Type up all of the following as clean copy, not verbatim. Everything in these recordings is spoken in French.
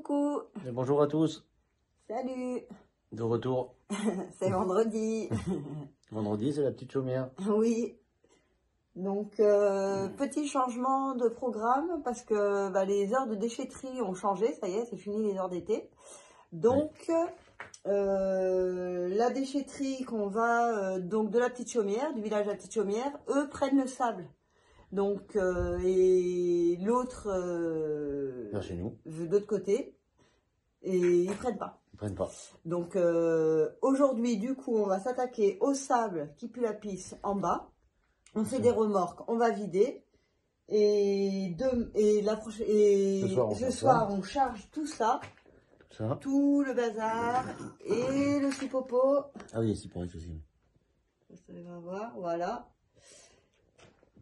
coucou. Et bonjour à tous. Salut. De retour. C'est vendredi. Vendredi, c'est la petite chaumière. Oui. Donc, petit changement de programme parce que les heures de déchetterie ont changé. Ça y est, c'est fini les heures d'été. Donc, la déchetterie qu'on va, donc de la petite chaumière, du village de la petite chaumière, eux prennent le sable. Donc, et l'autre, Chez nous. de l'autre côté, et ils prennent pas. Ils prennent pas. Donc, aujourd'hui, du coup, on va s'attaquer au sable qui pue la pisse en bas. On fait des remorques, on va vider. Et ce soir, on charge tout ça. Tout le bazar et le sous-popo. Ah oui, c'est pour être aussi. Ça va voir, voilà.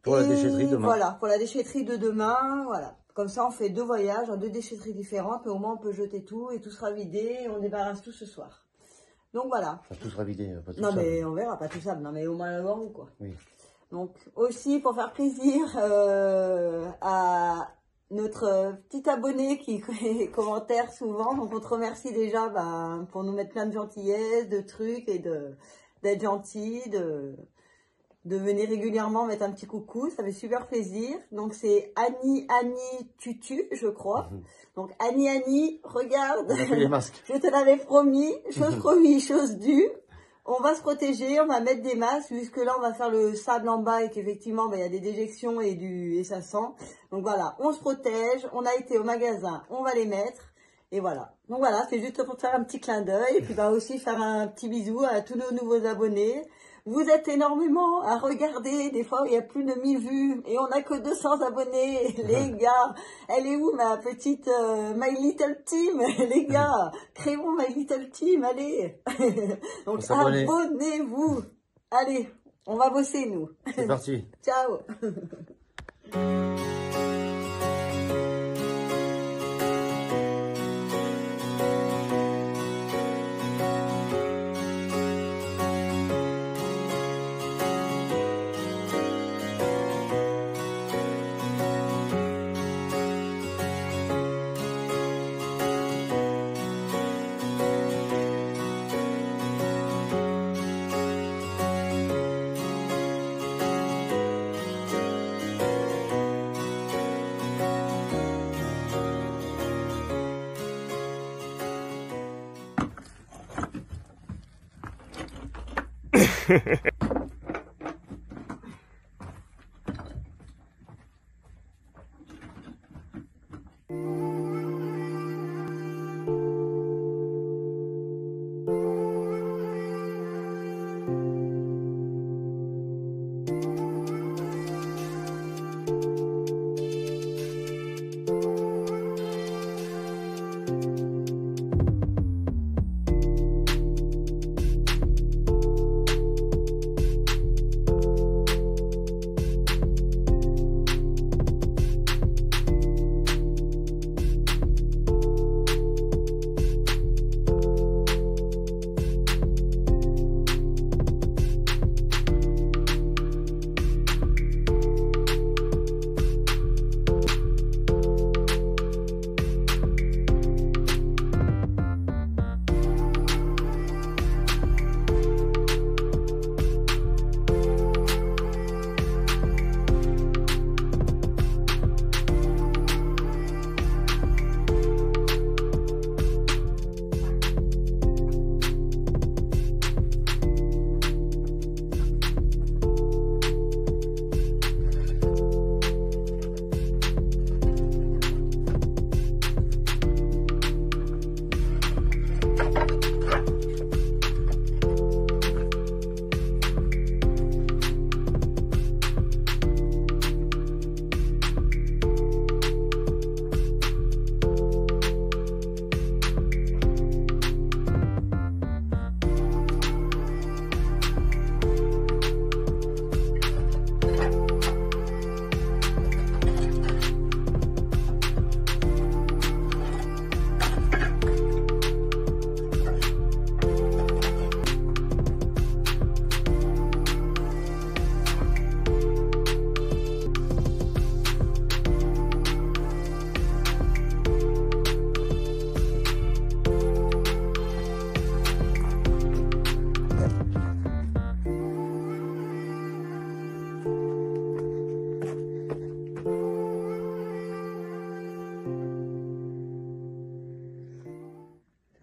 Pour la déchetterie demain. Voilà, pour la déchetterie de demain, voilà. Comme ça, on fait 2 voyages, 2 déchetteries différentes, mais au moins on peut jeter tout et tout sera vidé et on débarrasse tout ce soir. Donc voilà. Enfin, tout sera vidé, pas tout non sable. mais on verra, pas tout sable, non mais au moins avant ou quoi. Oui. Donc aussi pour faire plaisir à notre petit abonné qui commentaire souvent, donc on te remercie déjà pour nous mettre plein de gentillesse, de trucs et d'être gentil, de venir régulièrement mettre un petit coucou, ça fait super plaisir. Donc c'est Annie Tutu, je crois. Donc Annie, regarde, On a fait les masques. Je te l'avais promis, chose promise, chose due. On va se protéger, on va mettre des masques, puisque là on va faire le sable en bas et qu'effectivement il y a des déjections et ça sent. Donc voilà, on se protège, on a été au magasin, on va les mettre. Et voilà. Donc voilà, c'est juste pour faire un petit clin d'œil et puis aussi faire un petit bisou à tous nos nouveaux abonnés. Vous êtes énormément à regarder, des fois il y a plus de 1000 vues et on n'a que 200 abonnés, les gars. Elle est où ma petite My Little Team, les gars? Créons My Little Team, allez. Donc abonnez-vous. Allez, on va bosser nous. C'est parti. Ciao.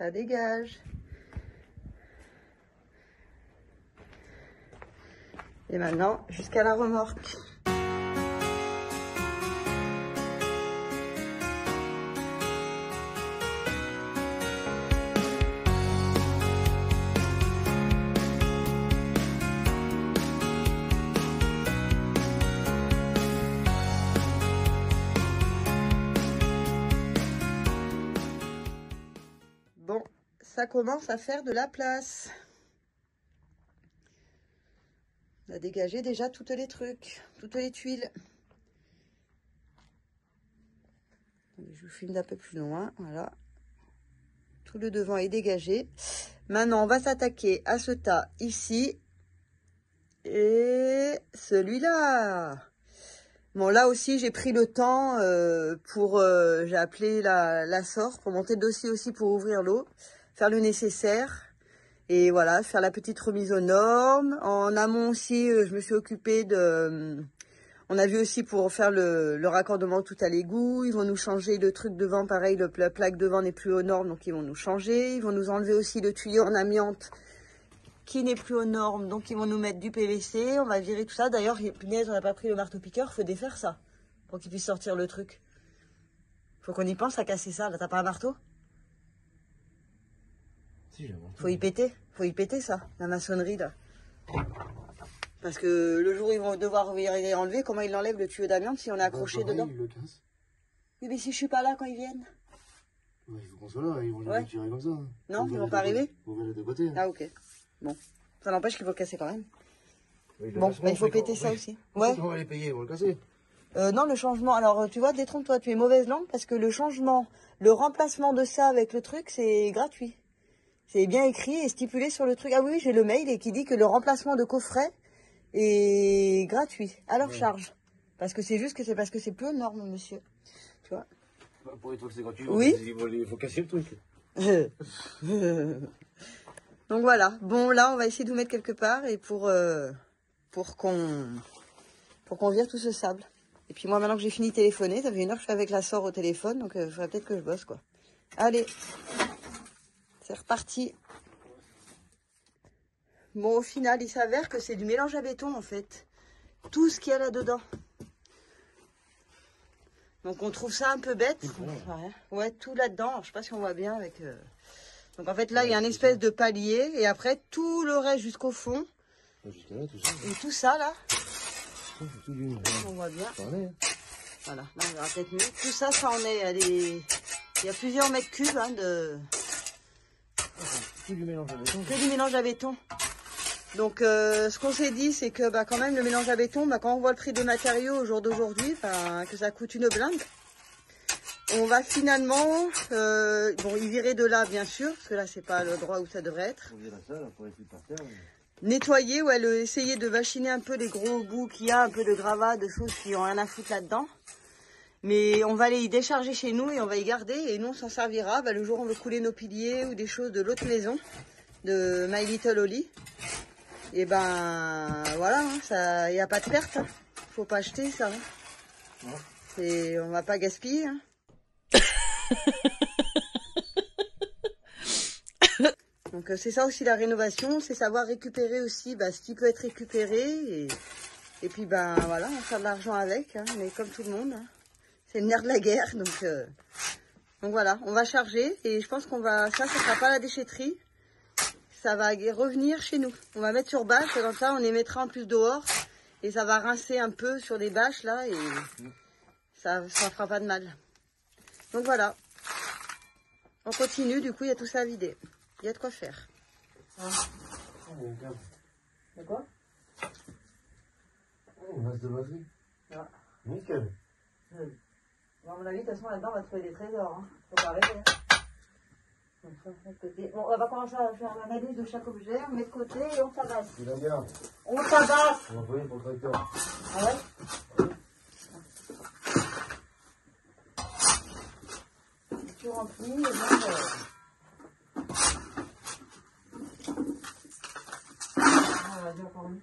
Ça dégage. Et maintenant, jusqu'à la remorque. Bon, ça commence à faire de la place. On a dégagé déjà toutes les trucs, toutes les tuiles. Je vous filme d'un peu plus loin, voilà. Tout le devant est dégagé. Maintenant, on va s'attaquer à ce tas ici. Et celui-là. Bon, là aussi, j'ai pris le temps j'ai appelé la SOR pour monter le dossier aussi pour ouvrir l'eau, faire le nécessaire. Et voilà, faire la petite remise aux normes. En amont aussi, je me suis occupée de... On a vu aussi pour faire le raccordement tout à l'égout. Ils vont nous changer le truc devant, pareil, la plaque devant n'est plus aux normes, donc ils vont nous changer. Ils vont nous enlever aussi le tuyau en amiante qui n'est plus aux normes, donc ils vont nous mettre du PVC. On va virer tout ça. D'ailleurs, punaise, on n'a pas pris le marteau-piqueur, il faut défaire ça pour qu'il puisse sortir le truc. Faut qu'on y pense à casser ça. Là, t'as pas un marteau? Si, j'ai un marteau. Faut y péter ça, la maçonnerie là. Parce que le jour où ils vont devoir les enlever, comment ils l'enlèvent le tuyau d'amiante si on est accroché dedans? Ils le cassent. Oui, mais si je suis pas là quand ils viennent. Ouais, il faut qu'on soit là, ils vont le tirer comme ça. Non, ils vont pas arriver? On va les deux côtés. Ah, ok. Bon. Ça n'empêche qu'il faut le casser quand même. Oui, bon, bah, il faut péter ça aussi. Ouais. On va les payer, ils vont le casser. Non, le changement. Alors, tu vois, détrompe-toi, tu es mauvaise langue parce que le changement, le remplacement de ça avec le truc, c'est gratuit. C'est bien écrit et stipulé sur le truc. Ah oui, j'ai le mail et qui dit que le remplacement de coffret est gratuit, à leur charge. Parce que c'est juste que c'est parce que c'est plus aux normes, monsieur. Tu vois. Pour une fois que c'est gratuit, oui. Il faut casser le truc. Donc voilà. Bon, là, on va essayer de vous mettre quelque part et pour qu'on vire tout ce sable. Et puis moi, maintenant que j'ai fini de téléphoner, ça fait 1 heure que je suis avec la SOR au téléphone, donc il faudrait peut-être que je bosse, quoi. Allez. C'est reparti. Bon, au final, il s'avère que c'est du mélange à béton, en fait. Tout ce qu'il y a là-dedans. Donc, on trouve ça un peu bête. Ouais, tout là-dedans. Alors, je sais pas si on voit bien avec... Donc, en fait, là, il y a une espèce de palier. Et après, tout le reste jusqu'au fond. Jusqu'à là, tout ça. Et tout ça, là. On voit bien. Voilà, là, on verra peut-être mieux. Tout ça, ça en est... Il y a plusieurs mètres cubes de... Que du mélange à béton. Que du mélange à béton. Donc, ce qu'on s'est dit, c'est que quand même, le mélange à béton, quand on voit le prix des matériaux au jour d'aujourd'hui, que ça coûte une blinde, on va finalement, y virer de là, bien sûr, parce que là, c'est pas l'endroit où ça devrait être. On vire ça, là, pour les foutre par terre. Nettoyer, essayer de machiner un peu les gros bouts qu'il y a, un peu de gravats, de choses qui ont rien à foutre là-dedans. Mais on va les décharger chez nous et on va y garder. Et nous, on s'en servira le jour où on veut couler nos piliers ou des choses de l'autre maison, de My Little Holly. Et voilà, il n'y a pas de perte. Hein. Faut pas acheter ça. Hein. Ouais. On va pas gaspiller. Hein. Donc c'est ça aussi la rénovation, c'est savoir récupérer aussi ce qui peut être récupéré. Et puis voilà, on va faire de l'argent avec, hein, mais comme tout le monde. Hein. C'est le nerf de la guerre, donc voilà, on va charger et je pense ça sera pas la déchetterie, ça va revenir chez nous. On va mettre sur bâche, comme ça on les mettra en plus dehors et ça va rincer un peu sur les bâches là et ça fera pas de mal. Donc voilà, on continue, du coup il y a tout ça à vider, il y a de quoi faire. De quoi? On reste de batterie. Ah. Nickel. À mon avis, de toute façon, là-dedans, on va trouver des trésors. Hein. Faut pas arrêter. Hein. Bon, on va commencer à faire l'analyse de chaque objet. On met de côté et on tabasse. C'est la garde. On tabasse. On va envoyer pour le tracteur. Ah ouais? Tout rempli. Et donc, vas-y, encore une.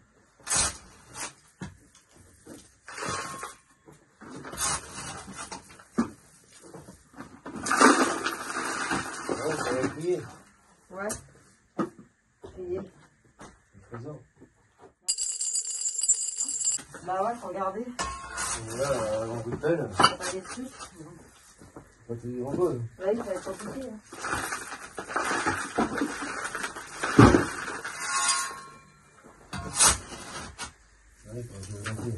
Ouais, ça va crier. Ouais. Crier. Le trésor. Bah ouais, faut regarder. Et là, un coup de pelle. Faut pas aller dessus. Ça te dit grand chose. Ouais, ça va être compliqué. Hein. Ouais, quand je vais rentrer.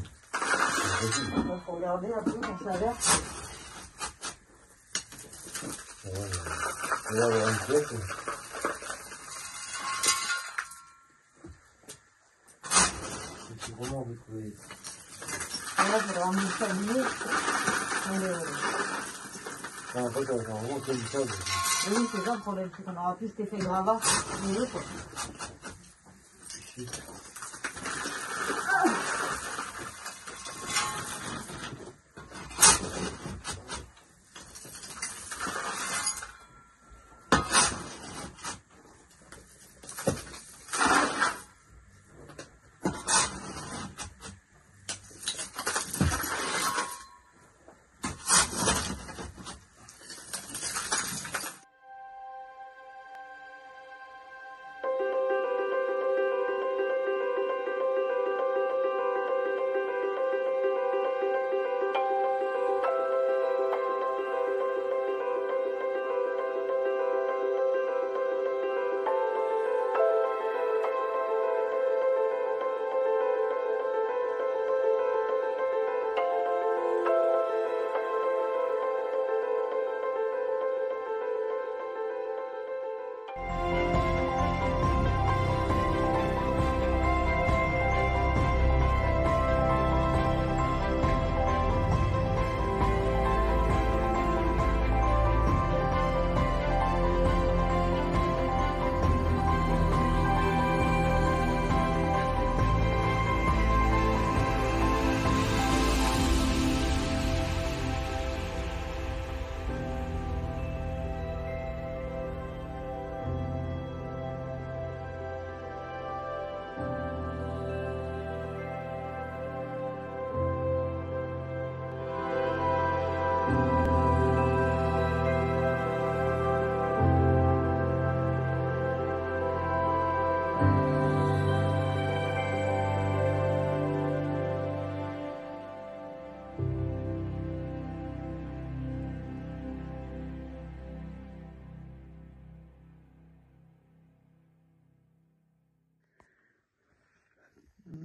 Donc, faut regarder un peu quand ça a l'air. On va avoir une pièce. C'est comment vous trouvez? Là, je vais ramener ça lié. En fait, on va vraiment comme ça. Oui, c'est ça le problème, c'est qu'on aura plus cet effet gravat. Mieux, quoi.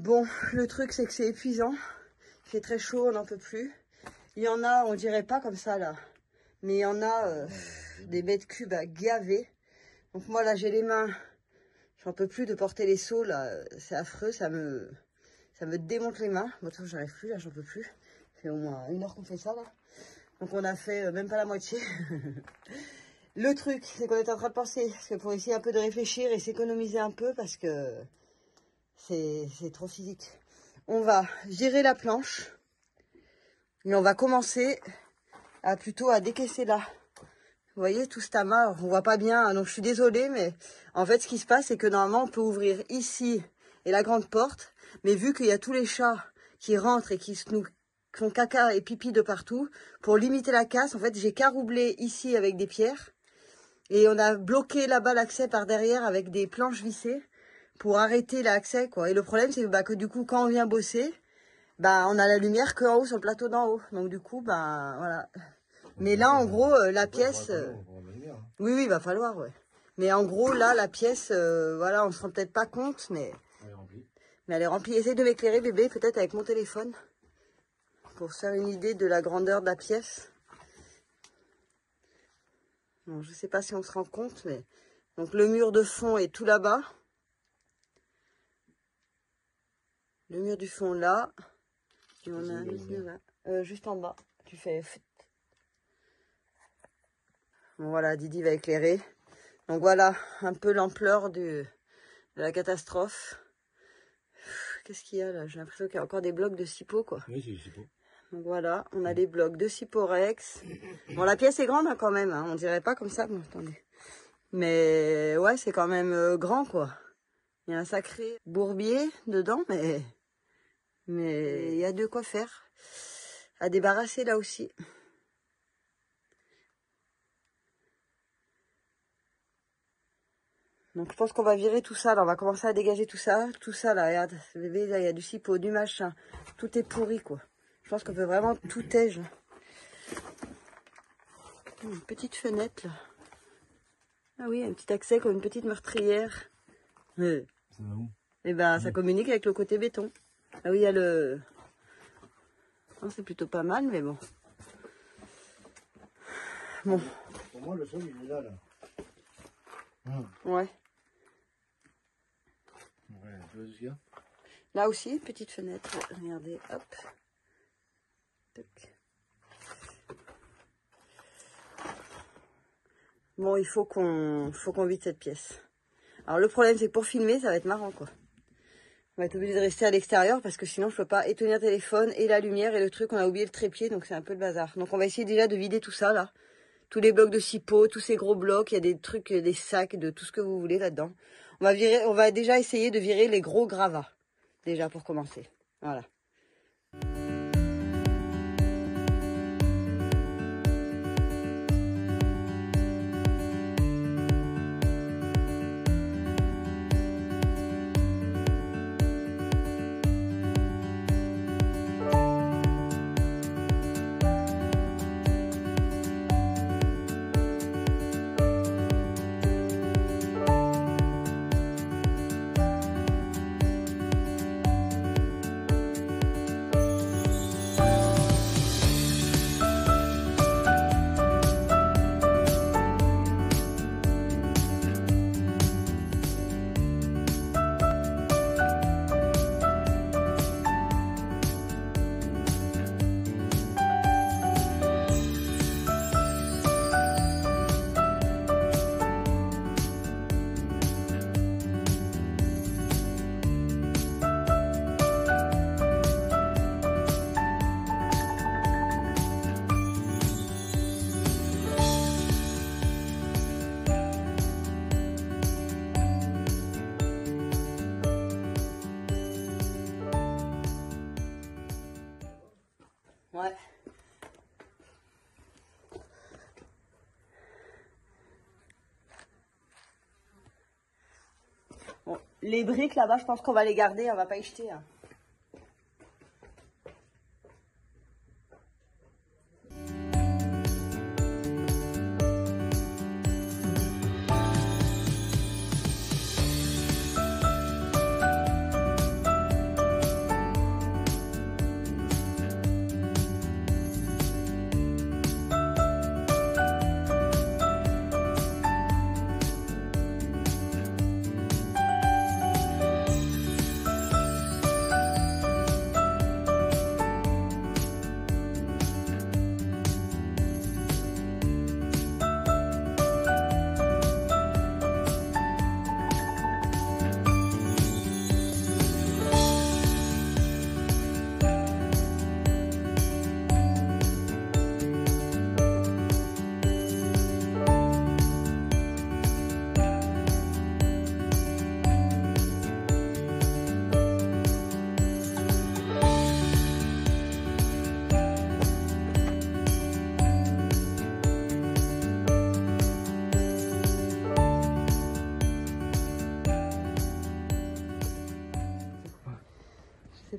Bon, le truc c'est que c'est épuisant. Il fait très chaud, on n'en peut plus. Il y en a, on dirait pas comme ça là. Mais il y en a des mètres cubes à gaver. Donc moi là j'ai les mains. J'en peux plus de porter les seaux là. C'est affreux, ça me démonte les mains. Bon, j'arrive plus là, j'en peux plus. Ça fait au moins 1 heure qu'on fait ça là. Donc on a fait même pas la moitié. Le truc, c'est qu'on est en train de penser. Parce que pour essayer un peu de réfléchir et s'économiser un peu parce que c'est trop physique. On va gérer la planche. Et on va commencer plutôt à décaisser là. Vous voyez, tout ce tamas, on voit pas bien, donc je suis désolée, mais en fait, ce qui se passe, c'est que normalement, on peut ouvrir ici et la grande porte, mais vu qu'il y a tous les chats qui rentrent et qui nous font caca et pipi de partout, pour limiter la casse, en fait, j'ai caroublé ici avec des pierres, et on a bloqué là-bas l'accès par derrière avec des planches vissées pour arrêter l'accès, quoi. Et le problème, c'est que du coup, quand on vient bosser, on a la lumière qu'en haut, sur le plateau d'en haut. Donc du coup, voilà. Mais là, en gros, la pièce... Oui, il va falloir, ouais. Mais en gros, là, la pièce, voilà, on ne se rend peut-être pas compte, mais... Elle est remplie. Mais elle est remplie. Essaye de m'éclairer, bébé, peut-être avec mon téléphone. Pour se faire une idée de la grandeur de la pièce. Bon, je ne sais pas si on se rend compte, mais... Donc le mur de fond est tout là-bas. Le mur du fond là. Et on a un autre mur là. Juste en bas. Tu fais... Bon, voilà, Didi va éclairer. Donc voilà, un peu l'ampleur de la catastrophe. Qu'est-ce qu'il y a là? J'ai l'impression qu'il y a encore des blocs de Cipo, quoi. Oui, c'est Cipo. Donc voilà, on a des blocs de Ciporex. Bon, la pièce est grande hein, quand même, hein. On dirait pas comme ça. Bon, attendez. Mais ouais, c'est quand même grand, quoi. Il y a un sacré bourbier dedans, mais il y a de quoi faire. À débarrasser là aussi. Donc je pense qu'on va virer tout ça, là. On va commencer à dégager tout ça. Tout ça, là, regarde. Bébé, là, il y a du cipeau, du machin. Tout est pourri, quoi. Je pense qu'on peut vraiment tout tège. Une petite fenêtre, là. Ah oui, un petit accès comme une petite meurtrière. Ça va où? Et ben, ça communique avec le côté béton. Ah oui, il y a le... Oh, c'est plutôt pas mal, mais bon. Bon. Pour moi, le sol, il est là, là. Ouais. Ouais, tu vois ce qu'il y a? Là aussi, petite fenêtre. Regardez, hop. Tac. Bon, il faut qu'on vide cette pièce. Alors le problème, c'est que pour filmer, ça va être marrant, quoi. On va être obligé de rester à l'extérieur parce que sinon, je peux pas éteindre le téléphone et la lumière et le truc. On a oublié le trépied, donc c'est un peu le bazar. Donc on va essayer déjà de vider tout ça, là. Tous les blocs de cipeaux, tous ces gros blocs. Il y a des trucs, des sacs, de tout ce que vous voulez là-dedans. On va déjà essayer de virer les gros gravats. Déjà, pour commencer. Voilà. Ouais. Bon, les briques là-bas, je pense qu'on va les garder, on va pas y jeter. Hein.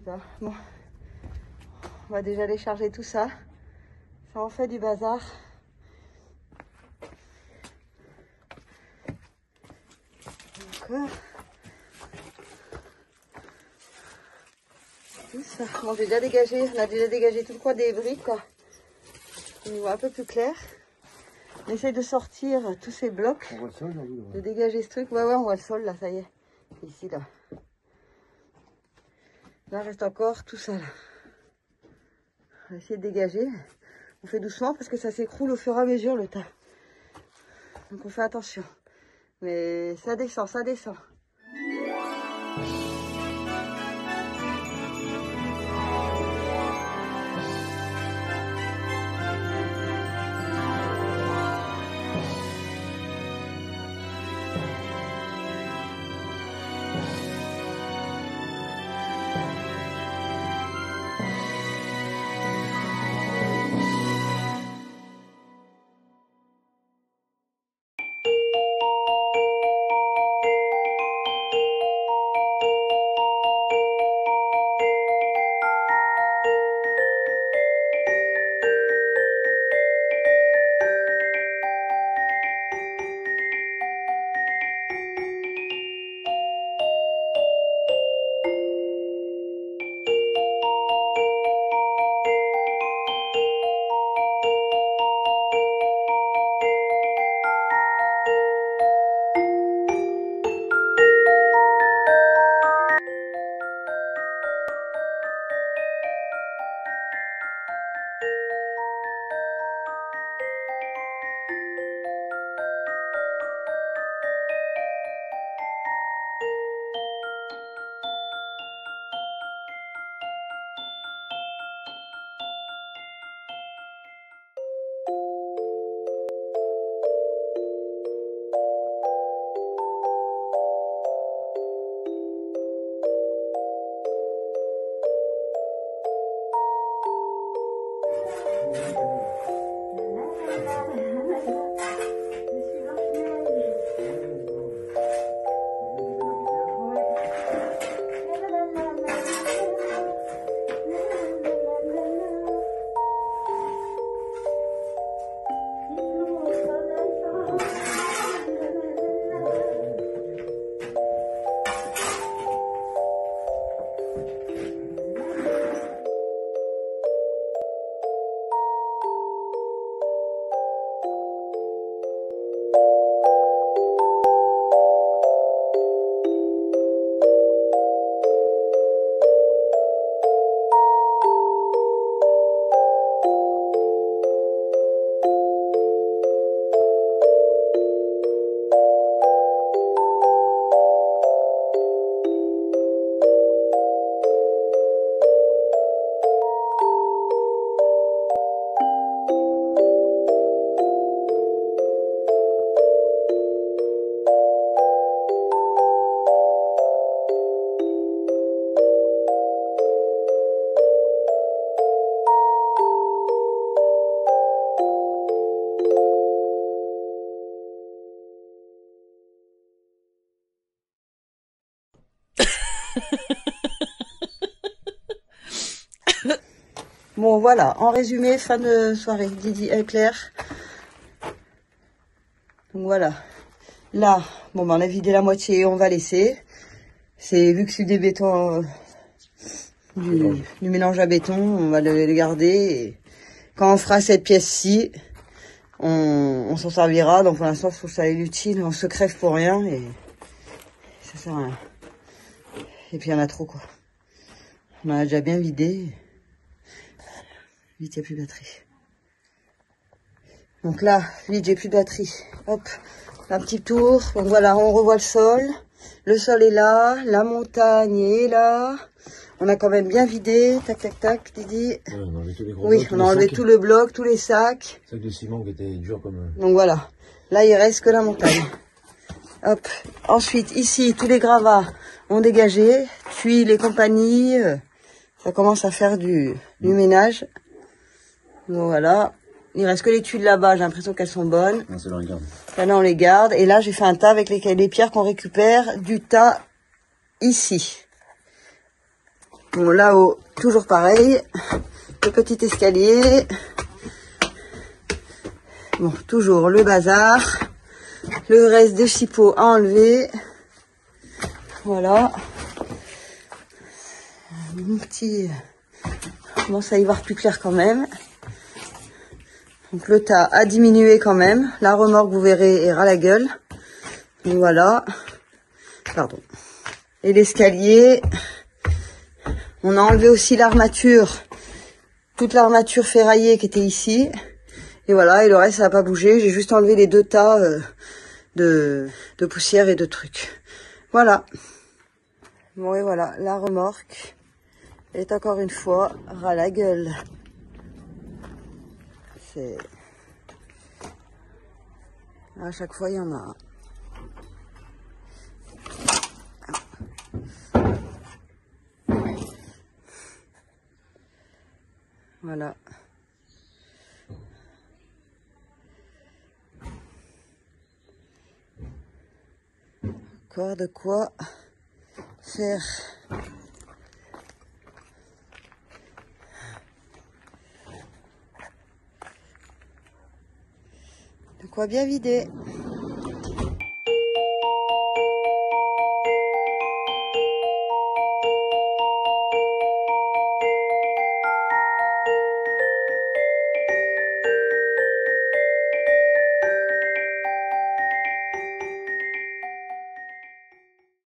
Pas. Bon, on va déjà décharger tout ça. Ça en fait du bazar. Encore. Tout ça. Bon, j'ai déjà dégagé. On a déjà dégagé tout le coin des briques, quoi. On y voit un peu plus clair. On essaye de sortir tous ces blocs. On voit le sol, de dégager ce truc. Ouais, on voit le sol là, ça y est. Ici, là. Là, reste encore tout ça, là. On va essayer de dégager. On fait doucement parce que ça s'écroule au fur et à mesure, le tas. Donc, on fait attention. Mais ça descend, ça descend. Bon, voilà. En résumé, fin de soirée. Didi éclair. Donc voilà. Là, bon, ben, on a vidé la moitié, on va laisser. C'est, vu que c'est des bétons, du mélange à béton, on va le garder. Et quand on fera cette pièce-ci, on s'en servira. Donc pour l'instant, je trouve ça inutile. On se crève pour rien et ça sert à rien. Et puis il y en a trop, quoi. On a déjà bien vidé. Vite, il n'y a plus de batterie. Donc là, vite, j'ai plus de batterie. Hop, un petit tour. Donc voilà, on revoit le sol. Le sol est là, la montagne est là. On a quand même bien vidé. Tac, tac, tac, Didi. Ouais, on a enlevé tous les gros Oui, blocs, on a enlevé tout le bloc, tous les sacs. Sacs de ciment qui étaient durs comme... Donc voilà. Là, il reste que la montagne. Hop. Ensuite, ici, tous les gravats ont dégagé. Tuiles et compagnie. Ça commence à faire du ménage. Donc voilà. Il reste que les tuiles là-bas. J'ai l'impression qu'elles sont bonnes. Non, c'est là, on les garde. Là, on les garde. Et là, j'ai fait un tas avec les pierres qu'on récupère du tas ici. Bon, là-haut, toujours pareil. Le petit escalier. Bon, toujours le bazar. Le reste des chipots à enlever. Voilà. Mon petit... Bon, ça y va plus clair quand même. Donc le tas a diminué quand même. La remorque, vous verrez, est ras la gueule. Donc voilà. Pardon. Et l'escalier. On a enlevé aussi l'armature. Toute l'armature ferraillée qui était ici. Et voilà, et le reste, ça n'a pas bougé. J'ai juste enlevé les deux tas de poussière et de trucs. Voilà. Bon, et voilà, la remorque est encore une fois ras la gueule. C'est... À chaque fois, il y en a un. Voilà. Encore de quoi faire. De quoi bien vider.